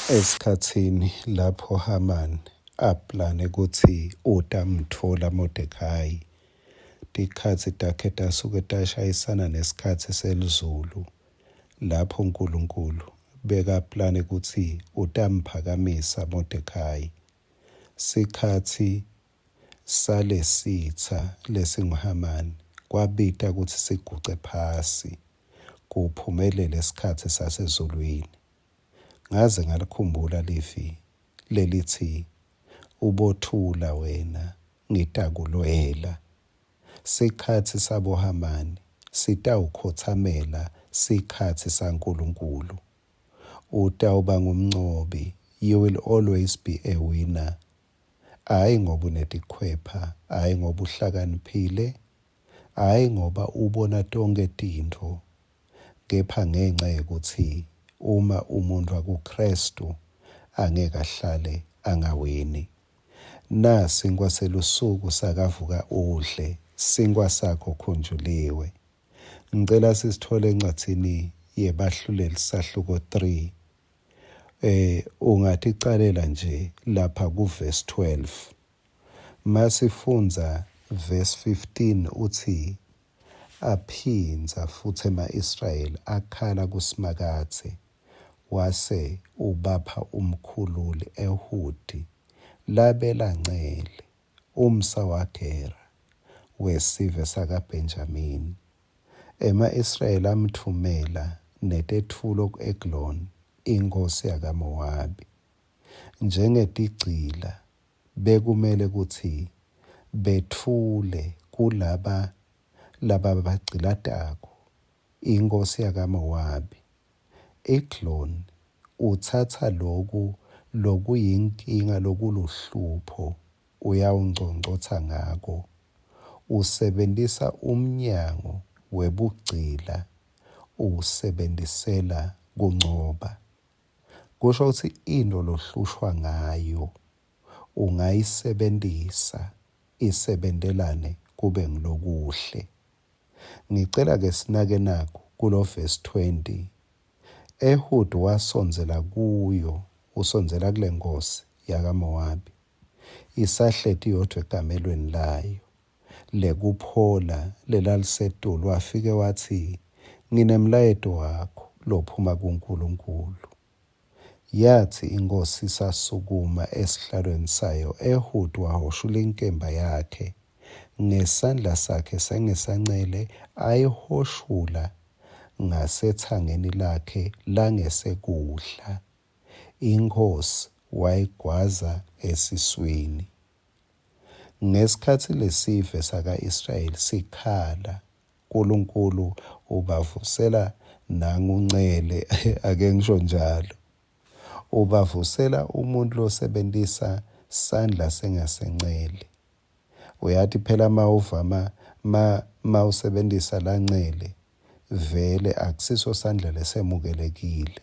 Esikhathini lapho Haman aplane ukuthi utamthola Mordekhai, tikhatsi takhe tasuke tashayisana nesikhathi selizulu, lapho uNkulunkulu bekaplane ukuthi utamphakamisa Mordekhai. Sikhatsi salesitha lesinguHaman kwabita ukuthi siguce phasi, kuphumelele isikhathi sasezulwini. Ngaze ngalikhumbula livi lelithi, ubothula wena ngitakulwela. Sikhathi sabo Hamani sitawukhothamela sikhathi saNkulunkulu. Utawuba ngumncobi, you will always be a winner. Hhayi ngoba unetikhwepha, hhayi ngoba uhlakaniphile, hhayi ngoba ubona tonke tintfo, kepha ngenxa yokuthi uma umuntu wakuKristu angeke ahlale angawini. Nasi ngwaselusuku sakavuka udle, sinkwa sakho khunjuliwe. Ngicela sisithole encwadzini yebahluleli sahluko 3. Ungaticalela nje lapha kuverse 12. Masifunza verse 15 uthi, aphinza futhi ema-Israyeli akhala kusimakathe, wase ubapha umkhululi Ehudi, labela ncele, umsa waGera, wesive sakaBenjamini. Ema-Israyeli amthumela netetfulo ku-Eglon, inkosi yakaMowabi. Njengetigcila bekumele kuthi bethule kulaba bagcilatako, inkosi yakaMowabi. Eglon uthatha lokuyinkinga lokuluhlupho uyawungcongcotha ngako, usebentisa umnyango webugcila, usebenzisela kuncoba. Kusho ukuthi into lohlushwa ngayo ungayisebentisa isebendelane kube ngilokuhle. Ngicela-ke sinake naku kulo verse 20. Ehudi wasonzela kuyo, usonzela kule nkosi yakaMowabi, isahleti yodwa egamelweni layo, lekuphola lelalisetulu, wafike wathi, nginemlayeto wakho lophuma kuNkulunkulu. Yathi inkosi isasukuma esihlalweni sayo, Ehudi wahoshula inkemba yakhe, ngesandla sakhe sengesancele ayihoshula ngasethangeni lakhe langesekudla. Inkosi wayigwaza esiswini. Ngesikhathi lesive saka-Israyeli sikhala, uNkulunkulu ubavusela nanguncele, ake ngisho njalo. Ubavusela umuntu losebenzisa sandla sengasencele. Uyathi phela ma usebenzisa lancele, vele akusiso sandla lesemukelekile.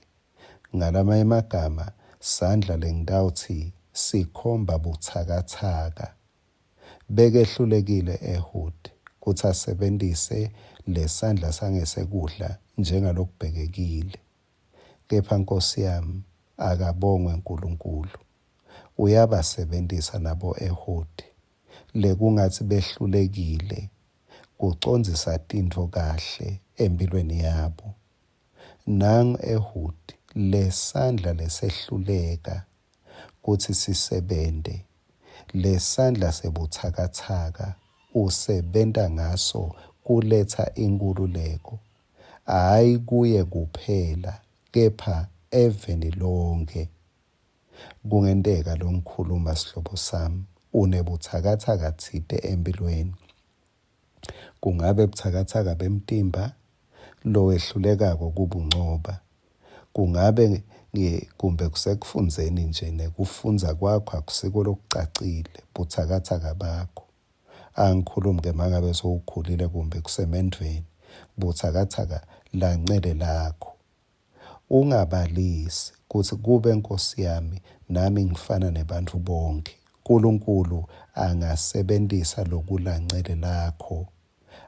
Ngalamanye amagama, sandla lengitawuthi sikhomba buthakathaka. Bekehlulekile Ehudi kuthi asebenzise lesandla sangesekudla njengalokubhekekile. Kepha Nkosi yami, akabongwe uNkulunkulu, uyabasebenzisa nabo Ehudi, lekungathi behlulekile kucondzisa tintfo kahle empilweni yabo. Nangu Ehudi, lesandla lesehluleka kuthi sisebente, lesandla sebuthakathaka usebenta ngaso kuletha inkululeko, hhayi kuye kuphela, kepha eveni lonke. Kungenteka lo ngikhuluma sihlobo sami, unebuthakathaka thide empilweni. Kungabe buthakathaka bemtimba, lo wehlulekako kubuncoba. Kungabe kumbe kusekufunzeni nje, nekufunza kwakho akusiko lokucacile, buthakathaka bakho. Angikhulumi-ke mangabe sowukhulile kumbe kusemendweni, buthakathaka lancele lakho. Ungabalisi kuthi kube Nkosi yami nami ngifana nebantu bonke. uNkulunkulu angasebenzisa lokulancele lakho,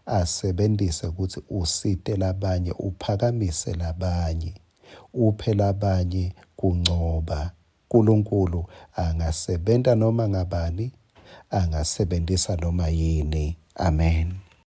asebenzise ukuthi usite labanye, uphakamise labanye, uphe labanye kuncoba. uNkulunkulu angasebenta noma ngabani, angasebentisa noma yini. Amen.